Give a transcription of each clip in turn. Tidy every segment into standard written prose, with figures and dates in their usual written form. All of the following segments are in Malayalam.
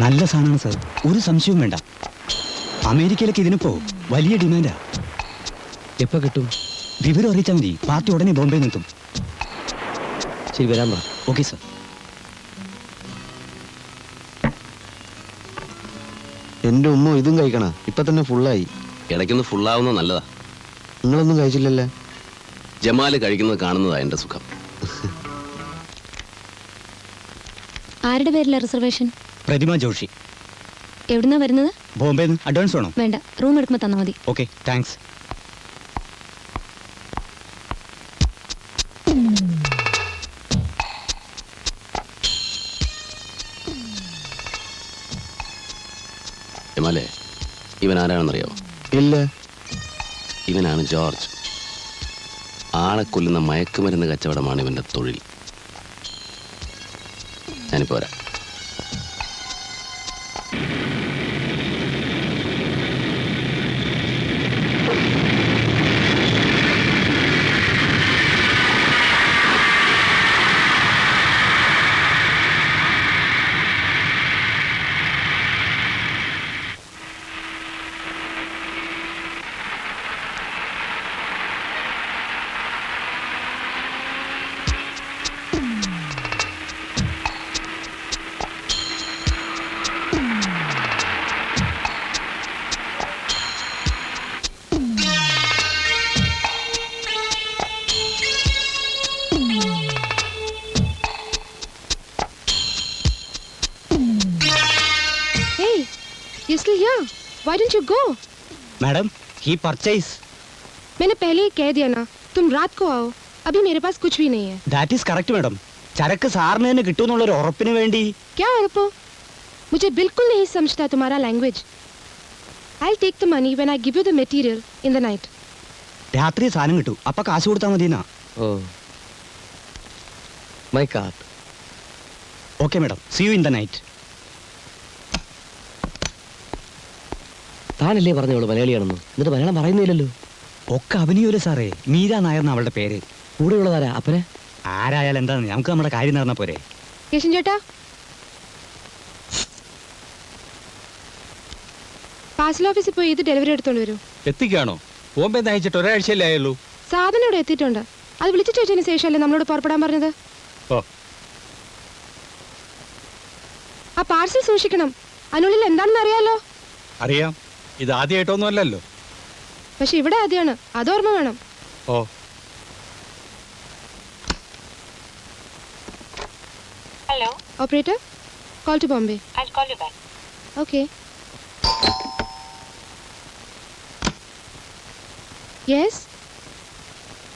നല്ല സാധനമാണ് സാർ, ഒരു സംശയവും വേണ്ട. അമേരിക്കയിലൊക്കെ ഇതിനിപ്പോ വലിയ ഡിമാൻഡാ. എപ്പോൾ കിട്ടും? വിവരം അറിയിച്ചാൽ മതി, പാർട്ടി ഉടനെ ബോംബെ നിന്നെത്തും. ശരി, വരാൻ പറ. Okay sir. എൻ്റെ ഉമ്മ ഇതും കഴിക്കണ? ഇപ്പൊ തന്നെ ഫുള്ളായി. ഇടയ്ക്കൊന്ന് ഫുള്ളാവുന്നത് നല്ലതാ. നിങ്ങളൊന്നും കഴിച്ചില്ലല്ലേ? ജമാല് കഴിക്കുന്നത് കാണുന്നതാ എൻ്റെ സുഖം. ആരുടെ പേരില റിസർവേഷൻ? പ്രതിമ ജോഷി. എവിടുന്നാ വരുന്നത്? ബോംബെ. അഡ്വാൻസ് വേണോ? വേണ്ട, റൂം എടുക്കുമ്പോൾ തന്നാൽ മതി. Okay, thanks. ജമാലെ, ഇവൻ ആരാണെന്നറിയാവോ? ഇല്ല. ഇവനാണ് ജോർജ്. ആളെ കൊല്ലുന്ന മയക്കുമരുന്ന് കച്ചവടമാണ് ഇവൻ്റെ തൊഴിൽ. ഞാനിപ്പോ വരാം. You still here? Why didn't you go? Madam, he purchase. मैंने पहले ही कह दिया ना, तुम रात को आओ. अभी मेरे पास कुछ भी नहीं है. That is correct, madam. ചരക്ക് സാറിന് തന്നെ കിട്ടുമെന്നുള്ളൊരു ഉറപ്പിന് വേണ്ടി. क्या उरपो? मुझे बिल्कुल नहीं समझता तुम्हारा language. I'll take the money when I give you the material in the night. രാത്രി സാധനം കിട്ടും, അപ്പൊ കാശ് കൊടുത്താൽ മതിയെന്നാ. Oh, my card. Okay madam, see you in the night. താനല്ലേ പറഞ്ഞോളൂ മലയാളിയാണെന്ന്, എന്നിട്ട് മലയാളം പറയുന്നില്ലല്ലോ. ഒക്കെ അഭിനയൂല സാറേ. മീര നായർന്ന അവളുടെ പേര്. കൂടെയുള്ളതാരാ? അപ്പനെ? ആരായാലും എന്താന്ന്, നമുക്ക് നമ്മുടെ കാര്യം നടന്നാ പോരെ. केशन ചേട്ടാ, പാർസൽ ഓഫീസിൽ പോയി ഇത് ഡെലിവറി എടുത്തോണ്ട് വരൂ. എത്തിക്കാണോ? ബോംബെ നയിച്ചിട്ട് ഒരാഴ്ചയല്ലേ ആയുള്ളൂ. സാധനം ഇവിടെ എത്തിയിട്ടുണ്ട്. അത് വിളിച്ചു ചോദിച്ചതിന് ശേഷമല്ലേ നമ്മളോട് പുറപ്പെടാൻ പറഞ്ഞത്. ഓ, ആ പാർസൽ സൂക്ഷിക്കണം. അതിനുള്ളിൽ എന്താണെന്ന് അറിയാലോ. അറിയാം. ഇത് ആദ്യമായിട്ടൊന്നും അല്ലല്ലോ. പക്ഷെ ഇവിടെ ആദ്യമാണ്, അത് ഓർമ്മ വേണം. Oh, Hello, operator, call to Bombay. I'll call you back. Okay. Yes,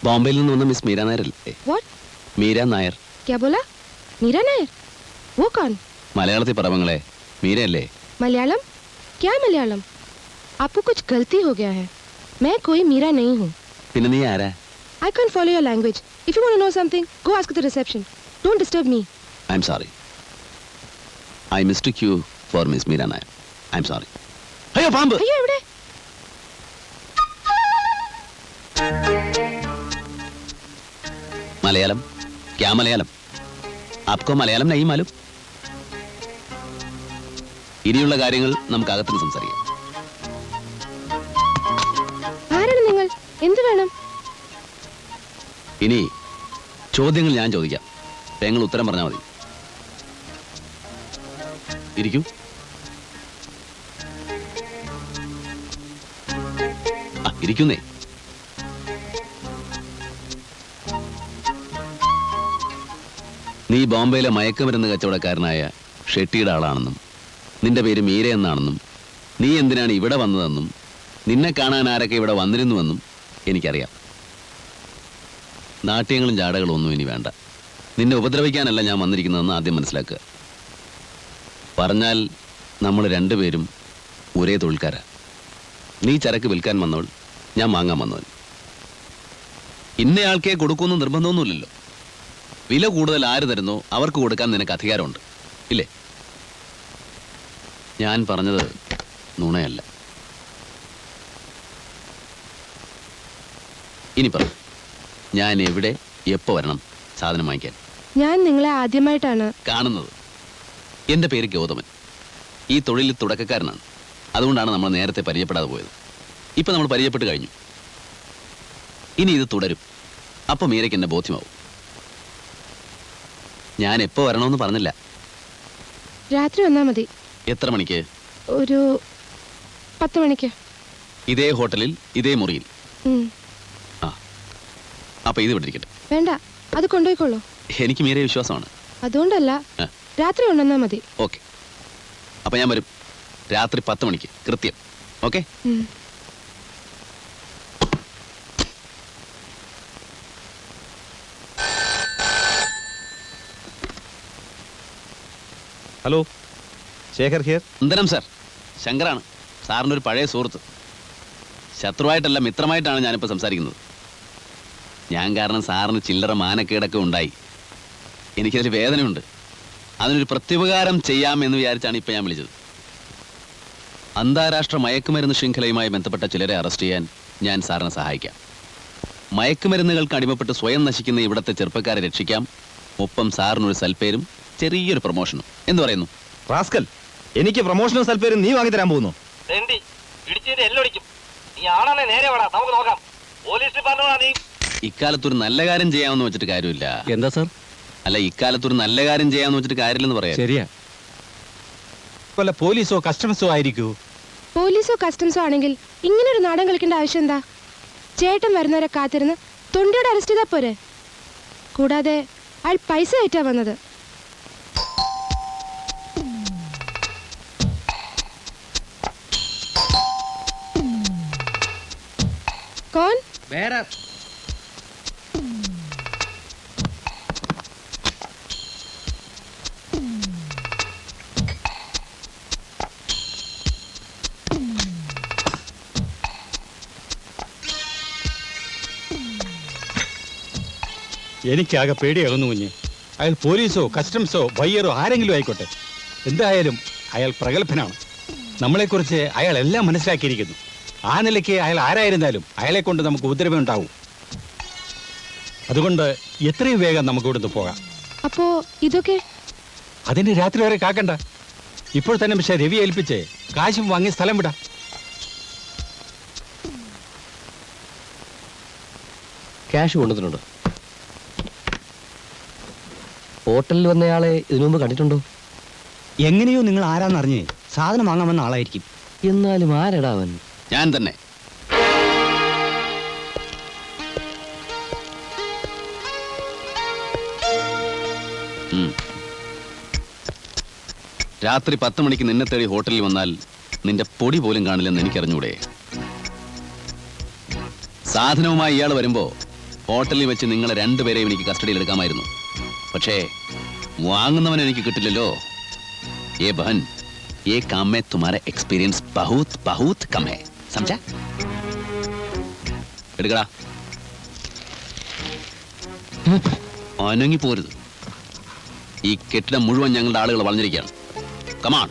ബോംബെയിൽ നിന്ന് വന്ന മിസ് മീര നായരല്ലേ? व्हाट? മീര നായർ. क्या बोला? मीरा नायर? वो कौन? മലയാളത്തിൽ പറവങ്ങളെ, മീരയല്ലേ? मलयालम? क्या मलयालम? आपको कुछ गलती हो गया है. मैं कोई मीरा नहीं हूँ. പിന്നെ നീ ആരാ? I can't follow your language. If you want to know something, go ask at the reception. Don't disturb me. I am sorry. I mistake you for miss Meera Nair. I am sorry. അയ്യോ, പാമ്പ്! അയ്യോ, എവിടെ? മലയാളം? ക്യാ മലയാളം? ആപ്കോ മലയാളം നഹീ മാലൂം? ഇനിയുള്ള കാര്യങ്ങൾ നമുക്ക് അകത്തുനിന്ന് സംസാരിക്കാം. ആരാണ് നിങ്ങൾ? എന്ത് വേണം? ഇനി ചോദ്യങ്ങൾ ഞാൻ ചോദിക്കാം, നിങ്ങൾ ഉത്തരം പറഞ്ഞാൽ മതി. ഇരിക്കൂ. ഇരിക്കുന്നേ. നീ ബോംബെയിലെ മയക്കുമരുന്ന് കച്ചവടക്കാരനായ ഷെട്ടിയുടെ ആളാണെന്നും നിന്റെ പേര് മീര എന്നാണെന്നും നീ എന്തിനാണ് ഇവിടെ വന്നതെന്നും നിന്നെ കാണാൻ ആരൊക്കെ ഇവിടെ വന്നിരുന്നുവെന്നും എനിക്കറിയാം. നാട്യങ്ങളും ജാടകളും ഒന്നും ഇനി വേണ്ട. നിന്നെ ഉപദ്രവിക്കാനല്ല ഞാൻ വന്നിരിക്കുന്നതെന്ന് ആദ്യം മനസ്സിലാക്കുക. പറഞ്ഞാൽ നമ്മൾ രണ്ടുപേരും ഒരേ തൊഴിൽക്കാരാ. നീ ചരക്ക് വിൽക്കാൻ വന്നവൾ, ഞാൻ വാങ്ങാൻ വന്നവൻ. ഇന്നയാൾക്കേ കൊടുക്കുമെന്ന് നിർബന്ധമൊന്നുമില്ലല്ലോ. വില കൂടുതൽ ആര് തരുന്നോ അവർക്ക് കൊടുക്കാൻ നിനക്ക് അധികാരമുണ്ട്, ഇല്ലേ? ഞാൻ പറഞ്ഞത് നുണയല്ല. ഇനി പറ, ഞാൻ എവിടെ എപ്പോൾ വരണം സാധനം വാങ്ങിക്കാൻ? ഞാൻ നിങ്ങളെ ആദ്യമായിട്ടാണ് കാണുന്നത്. എൻ്റെ പേര് ഗൗതമൻ. ഈ തൊഴിലിൽ തുടക്കക്കാരനാണ്. അതുകൊണ്ടാണ് നമ്മൾ നേരത്തെ പരിചയപ്പെടാതെ പോയത്. ഇപ്പം നമ്മൾ പരിചയപ്പെട്ട് കഴിഞ്ഞു. ഇനി ഇത് തുടരും. അപ്പം മീരയ്ക്ക് എന്നെ ബോധ്യമാവും. ഞാൻ എപ്പോൾ വരണമെന്ന് പറഞ്ഞില്ല. രാത്രി വന്നാൽ മതി. എത്ര മണിക്ക്? ഒരു 10 മണിക്ക്. ഇതേ ഹോട്ടലിൽ, ഇതേ മുറിയിൽ. ഉം. ആ, അപ്പം ഇത് വിട്ടിരിക്കട്ടെ. വേണ്ട, അത് കൊണ്ടുപോയിക്കോളൂ. എനിക്ക് മീരയെ വിശ്വാസമാണ്. അതുകൊണ്ടല്ല, ആ. രാത്രി കൊണ്ടുവന്നാൽ മതി. ഓക്കെ, അപ്പം ഞാൻ വരും രാത്രി 10 മണിക്ക് കൃത്യം. ഓക്കെ. ഉം. Hello, Shekhar here. Nandanam sir, ശങ്കറാണ്. സാറിൻ്റെ ഒരു പഴയ സുഹൃത്ത്. ശത്രുവായിട്ടല്ല, മിത്രമായിട്ടാണ് ഞാനിപ്പോൾ സംസാരിക്കുന്നത്. ഞാൻ കാരണം സാറിന് ചില്ലറ മാനക്കേടൊക്കെ ഉണ്ടായി. എനിക്കതിൽ വേദനയുണ്ട്. അതിനൊരു പ്രത്യുപകാരം ചെയ്യാമെന്ന് വിചാരിച്ചാണ് ഇപ്പം ഞാൻ വിളിച്ചത്. അന്താരാഷ്ട്ര മയക്കുമരുന്ന് ശൃംഖലയുമായി ബന്ധപ്പെട്ട ചിലരെ അറസ്റ്റ് ചെയ്യാൻ ഞാൻ സാറിനെ സഹായിക്കാം. മയക്കുമരുന്നുകൾക്ക് അടിമപ്പെട്ട് സ്വയം നശിക്കുന്ന ഇവിടുത്തെ ചെറുപ്പക്കാരെ രക്ഷിക്കാം. ഒപ്പം സാറിനൊരു സൽപ്പേരും ചെറിയൊരു പ്രൊമോഷനും. എന്തു പറയുന്നു? റാസ്കൽ, എനിക്ക് പ്രൊമോഷനും സൽപ്പേരും നീ വാങ്ങിത്തരാൻ പോകുന്നു. ഇക്കാലത്തൊരു നല്ല കാര്യം ചെയ്യാമെന്ന് വെച്ചിട്ട് കാര്യമില്ല. എന്താ സാർ? അല്ല, ഇക്കാലത്തൊരു നല്ല കാര്യം ചെയ്യാമെന്ന് വെച്ചിട്ട് കാര്യമില്ലെന്ന് പറയാം. ശരിയാ. വല്ല പോലീസോ കസ്റ്റംസോ ആയിരിക്കൂ. പോലീസോ കസ്റ്റംസോ ആണെങ്കിൽ ഇങ്ങനൊരു നാടൻ കളിക്കേണ്ട ആവശ്യം എന്താ? ചേട്ടൻ വരുന്നവരെ കാത്തിരുന്ന് തൊണ്ടിയോടെ അറസ്റ്റ് ചെയ്താൽ പോരെ? കൂടാതെ അയാൾ പൈസ ആയിട്ടാ വന്നത്. കോൺ? എനിക്കാകെ പേടിയാകുന്നു കുഞ്ഞ്. അയാൾ പോലീസോ കസ്റ്റംസോ ബയ്യറോ ആരെങ്കിലും ആയിക്കോട്ടെ, എന്തായാലും അയാൾ പ്രഗത്ഭനാണ്. നമ്മളെക്കുറിച്ച് അയാൾ എല്ലാം മനസ്സിലാക്കിയിരിക്കുന്നു. ആ നിലയ്ക്ക് അയാൾ ആരായിരുന്നാലും അയാളെ കൊണ്ട് നമുക്ക് ഉപദ്രവം ഉണ്ടാവും. അതുകൊണ്ട് എത്രയും വേഗം നമുക്ക് ഇവിടുന്ന് പോകാം. അപ്പോ ഇതൊക്കെ? അതിന് രാത്രി വരെ കാക്കണ്ട. ഇപ്പോൾ തന്നെ പക്ഷേ രവി ഏൽപ്പിച്ച് കാശും വാങ്ങി സ്ഥലം വിടാം. ക്യാഷ് കൊണ്ടുവന്നിട്ടുണ്ടോ? ഹോട്ടലിൽ വന്നയാളെ ഇതിനു മുമ്പ് കണ്ടിട്ടുണ്ടോ? എങ്ങനെയോ നിങ്ങൾ ആരാന്നറിഞ്ഞ് സാധനം വാങ്ങാൻ വന്ന ആളായിരിക്കും. എന്നാലും ആരെടാ അവൻ? ഞാൻ തന്നെ. രാത്രി 10 മണിക്ക് നിന്നെ തേടി ഹോട്ടലിൽ വന്നാൽ നിന്റെ പൊടി പോലും കാണില്ലെന്ന് എനിക്കറിഞ്ഞൂടെ? സാധനവുമായി ഇയാൾ വരുമ്പോ ഹോട്ടലിൽ വെച്ച് നിങ്ങളെ രണ്ടുപേരെയും എനിക്ക് കസ്റ്റഡിയിൽ എടുക്കാമായിരുന്നു. പക്ഷേ വാങ്ങുന്നവൻ എനിക്ക് കിട്ടില്ലല്ലോ. ഏ ബഹൻ, ये काम में तुम्हारा एक्सपीरियंस बहुत बहुत कम है, समझा? എടുക്കടാ. അനങ്ങി പോരുത്. ഈ കെട്ടിടം മുഴുവൻ ഞങ്ങളുടെ ആളുകൾ വളഞ്ഞിരിക്കുകയാണ്. കമാൺ.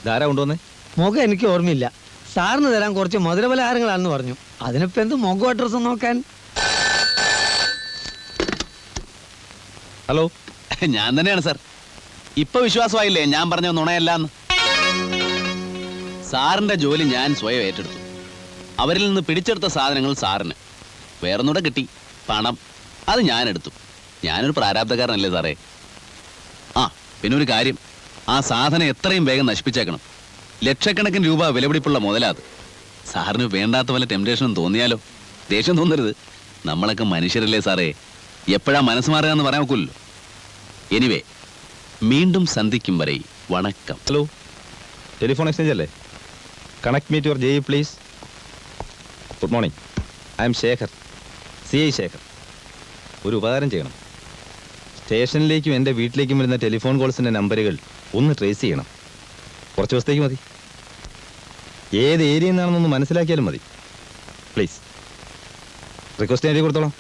ധാരാ കൊണ്ടുവന്നേ. മുഖം എനിക്ക് ഓർമ്മയില്ല. സാറിന് തരാൻ കുറച്ച് മധുരപലഹാരങ്ങളാണെന്ന് പറഞ്ഞു. അതിനിപ്പോ എന്ത് മുഖം അഡ്രസ് നോക്കാൻ? ഹലോ, ഞാൻ തന്നെയാണ് സാർ. ഇപ്പൊ വിശ്വാസമായില്ലേ ഞാൻ പറഞ്ഞ നുണയല്ലാന്ന്? സാറിന്റെ ജോലി ഞാൻ സ്വയം ഏറ്റെടുത്തു. അവരിൽ നിന്ന് പിടിച്ചെടുത്ത സാധനങ്ങൾ സാറിന്, വേറൊന്നുകൂടെ കിട്ടി, പണം. അത് ഞാൻ എടുത്തു. ഞാനൊരു പ്രാരാബ്ധക്കാരനല്ലേ സാറേ. ആ പിന്നെ ഒരു കാര്യം, ആ സാധനം എത്രയും വേഗം നശിപ്പിച്ചേക്കണം. ലക്ഷക്കണക്കിന് രൂപ വിലപിടിപ്പുള്ള മുതലാത്. സാറിന് വേണ്ടാത്ത വല്ല ടെംപ്ടേഷനും തോന്നിയാലോ? ദേഷ്യം തോന്നരുത്, നമ്മളൊക്കെ മനുഷ്യരല്ലേ സാറേ. എപ്പോഴാ മനസ്സ് മാറുക എന്ന് പറയാൻ ഒക്കില്ലല്ലോ. എനിവേ, വീണ്ടും സന്ധിക്കും വരെ വണക്കം. ഹലോ, ടെലിഫോൺ എക്സ്ചേഞ്ച് അല്ലേ? Connect me to your J please. Good morning, I am Shekhar, CI Shekhar. ഒരു ഉപകാരം ചെയ്യണം. സ്റ്റേഷനിലേക്കും എൻ്റെ വീട്ടിലേക്കും വരുന്ന ടെലിഫോൺ കോൾസിൻ്റെ നമ്പറുകൾ ഒന്ന് ട്രേസ് ചെയ്യണം. കുറച്ച് ദിവസത്തേക്ക് മതി. ഏത് ഏരിയയിൽ നിന്നാണെന്നൊന്ന് മനസ്സിലാക്കിയാലും മതി പ്ലീസ്. റിക്വസ്റ്റ് എഴുതി കൊടുത്തോളാം.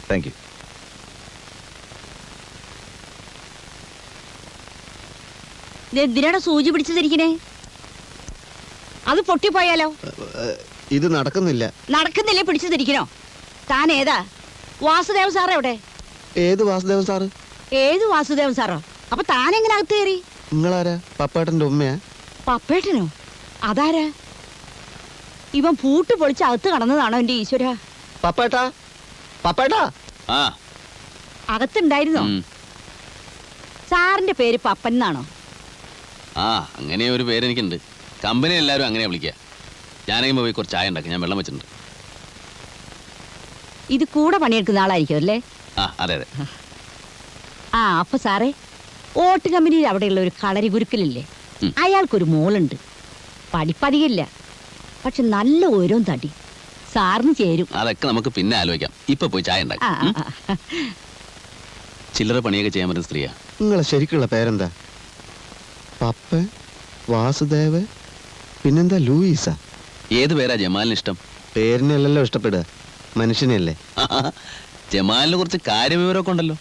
Thank you. എന്തിനാണ് സൂചി പിടിച്ചതിരിക്കണേ? അത് പൊട്ടിപ്പോയാലോ? ഇത് നടക്കുന്നില്ല. നടക്കുന്നില്ലേ പിടിച്ചതിരിക്കണോ? താൻ ഏതാ? വാസുദേവൻ സാർ എവിടെ? ഏത് വാസുദേവൻ സാറ്? ഏത് വാസുദേവൻ സാറോ? അപ്പൊ താൻ എങ്ങനെ അകത്ത് കയറി? നിങ്ങളാരാ? പപ്പേട്ടന്റെ ഉമ്മയാ? പപ്പേട്ടനോ? അതാരാ? ഇവൻ പൂട്ട് പൊളിച്ച് അകത്ത് കടന്നതാണോ എന്റെ ഈശ്വര? പപ്പേട്ടാ, പപ്പേട്ടാ. ആ അകത്തുണ്ടായിരുന്നോ? ഉം. സാറിന്റെ പേര് പപ്പൻ എന്നാണോ? ആ അങ്ങനെ ഒരു പേരെനിക്കുണ്ട്. കമ്പനി എല്ലാവരും അങ്ങനെയാ വിളിക്കുക. ഞാനെങ്കിലും പോയി കുറച്ച് ചായ ഉണ്ടാക്കി. ഞാൻ വെള്ളം വെച്ചിട്ടുണ്ട്. ഇത് കൂടെ പണിയെടുക്കുന്ന ആളായിരിക്കും അല്ലേ? ആ അതെ അതെ. ആ അപ്പൊ സാറേ, ഓട്ട് കമ്പനിയിൽ അവിടെയുള്ള ഒരു കളരി ഗുരുക്കലില്ലേ, ഉം. അയാൾക്കൊരു മോളുണ്ട്. പഠിപ്പധികമില്ല, പക്ഷെ നല്ല ഓരോം തടി. സാറിന് ചേരും. അതൊക്കെ നമുക്ക് പിന്നെ ആലോചിക്കാം. ഇപ്പൊ പോയി ചായ ഉണ്ടാക്കി. ആ, ആ, ആ. ചില്ലറ പണിയൊക്കെ ചെയ്യാൻ പറ്റുന്ന സ്ത്രീയാ. നിങ്ങളെ ശരിക്കുള്ള പേരെന്താ? പപ്പ, വാസുദേവ്, പിന്നെന്താ ലൂയിസാ? ഏത് പേരാ ജമാലിന് ഇഷ്ടം? പേരിനല്ലല്ലോ ഇഷ്ടപ്പെടുക, മനുഷ്യനല്ലേ. ജമാലിന് കുറച്ച് കാര്യവിവരമൊക്കെ ഉണ്ടല്ലോ.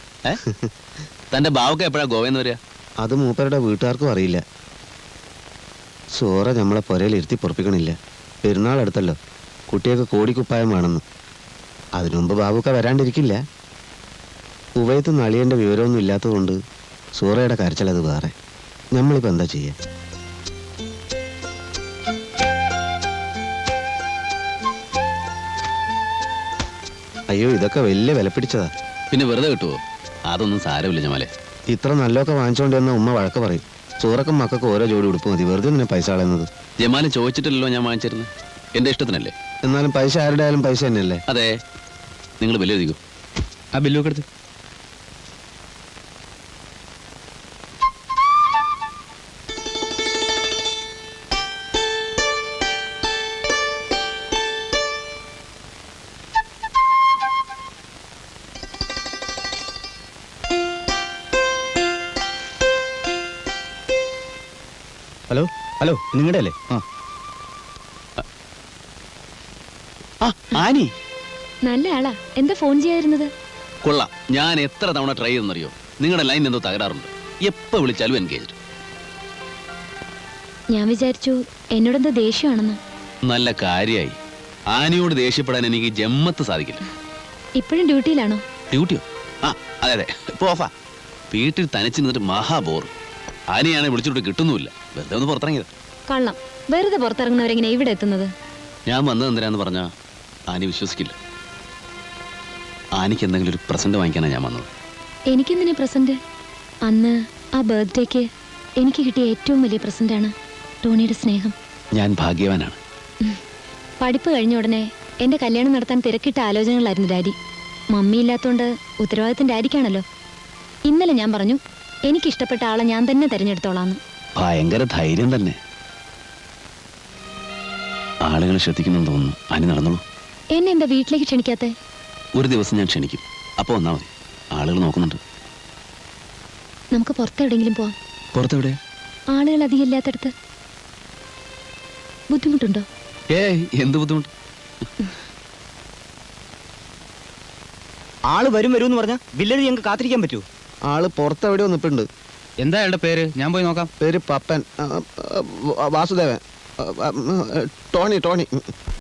തന്റെ ബാവൊക്കെ എപ്പോഴാ ഗോവയെന്ന് വരിക? അത് മൂപ്പരുടെ വീട്ടുകാർക്കും അറിയില്ല. സോറ നമ്മളെ പുരയിൽ ഇരുത്തി പൊറപ്പിക്കണില്ല. പെരുന്നാൾ അടുത്തല്ലോ, കുട്ടിയൊക്കെ കോടിക്കുപ്പായം വേണമെന്ന്. അതിനു മുമ്പ് ബാബുക്ക വരാണ്ടിരിക്കില്ല. ഉവയത്ത് നളിയൻ്റെ വിവരമൊന്നും ഇല്ലാത്തതുകൊണ്ട് സൂറയുടെ കരച്ചിലത് വേറെ. നമ്മളിപ്പോൾ എന്താ ചെയ്യുക? അയ്യോ, ഇതൊക്കെ വലിയ വില പിടിച്ചതാ. പിന്നെ വെറുതെ കിട്ടുമോ? അതൊന്നും സാരമില്ല ജമാലെ. ഇത്ര നല്ലതൊക്കെ വാങ്ങിച്ചോണ്ട് വന്ന ഉമ്മ വഴക്ക് പറയും. സൂറക്കും മക്കൾക്ക് ഓരോ ജോഡി ഉടുപ്പ് മതി, വെറുതെ നിന്നെ പൈസ കളയുന്നത്. ജമാല് ചോദിച്ചിട്ടില്ലല്ലോ ഞാൻ വാങ്ങിച്ചിരുന്നത്. എന്റെ ഇഷ്ടത്തിനല്ലേ. എന്നാലും പൈസ ആരുടെ ആയാലും പൈസ തന്നെയല്ലേ? അതെ. നിങ്ങൾ ബില്ല് എഴുതിക്കോ. ആ ബില്ലൊക്കെ എടുത്ത്. ഹലോ ഹലോ, നിങ്ങളുടെ അല്ലേ? ആ ആനി. നല്ല ആളാ. എന്താ ഫോൺ ചെയ്യാതിരുന്നത്? കൊള്ളാം. ഞാൻ എത്ര തവണ ട്രൈ ചെയ്തെന്നറിയോ? നിങ്ങളുടെ ലൈൻ എന്തോ തകരാറുണ്ട്. എപ്പോ വിളിച്ചാലും എൻഗേജ്ഡ്. ഞാൻ വിചാരിച്ചു എന്നോടെന്തോ ദേഷ്യമാണെന്ന്. നല്ല കാര്യായി. ആനിയോട് ദേഷ്യപ്പെടാൻ എനിക്ക് ജമ്മത്ത് സാധിക്കില്ല. ഇപ്പോഴും ഡ്യൂട്ടിയിലാണോ? ഡ്യൂട്ടിയോ? ആ അതെ അതെ, ഇപ്പൊ ഓഫാ. വീട്ടിൽ തനിച്ച് നിന്നിട്ട് മഹാബോർ. ആനിയാണെ വിളിച്ചിട്ട് കിട്ടുന്നുമില്ല. വെറുതെ ഒന്ന് പുറത്തിറങ്ങിയത്. കള്ളം. വെറുതെ പുറത്തിറങ്ങുന്നവരെങ്ങനെ ഇവിടെ എത്തുന്നത്? ഞാൻ വന്നത് എന്തിനാന്ന് പറഞ്ഞാ ആനി വിശ്വസിക്കില്ല. ആനിക്ക് എന്തെങ്കിലും ഒരു പ്രസന്റ് വാങ്ങിക്കാനാണ് ഞാൻ വന്നത്. എനിക്കെന്തിനാ പ്രസന്റ്? അന്ന് ആ ബർത്ത്ഡേക്ക് എനിക്ക് കിട്ടിയ ഏറ്റവും വലിയ പ്രസന്റാണ് ടോണിയുടെ സ്നേഹം. ഞാൻ ഭാഗ്യവാനാണ്. പഠിപ്പ് കഴിഞ്ഞ ഉടനെ എൻ്റെ കല്യാണം നടത്താൻ തിരക്കിട്ട ആലോചനകളായിരുന്നു ഡാഡി. മമ്മി ഇല്ലാത്തോണ്ട് ഉത്തരവാദിത്തം ഡാഡിക്കാണല്ലോ. ഇന്നലെ ഞാൻ പറഞ്ഞു എനിക്കിഷ്ടപ്പെട്ട ആളെ ഞാൻ തന്നെ തിരഞ്ഞെടുത്തോളാന്ന്. ഭയങ്കര ധൈര്യം തന്നെ. ആളുകൾ ശ്രദ്ധിക്കുന്നെന്ന് തോന്നുന്നു. ആനി നടന്നോളൂ. എന്നെ എന്താ വീട്ടിലേക്ക് ക്ഷണിക്കാത്തെ? ഒരു ദിവസം ഞാൻ ക്ഷണിക്കും. അപ്പോൾ വന്നാൽ മതി. ആളുകൾ നോക്കുന്നുണ്ട്. നമുക്ക് പുറത്തെവിടെയെങ്കിലും പോവാം. പുറത്തെവിടെ? ആളുകൾ അധികം ഇല്ലാത്തടത്ത്. ബുദ്ധിമുട്ടുണ്ടോ? ഏയ്, എന്ത് ബുദ്ധിമുട്ട്? ആള് വരും എന്ന് പറഞ്ഞാ ബില്ലെഴുതി ഞങ്ങൾക്ക് കാത്തിരിക്കാൻ പറ്റുമോ? ആള് പുറത്തെവിടെയോ നിൽപ്പുണ്ട്. എന്താ അയാളുടെ പേര്? ഞാൻ പോയി നോക്കാം. പേര് പപ്പൻ, വാസുദേവൻ, ടോണി.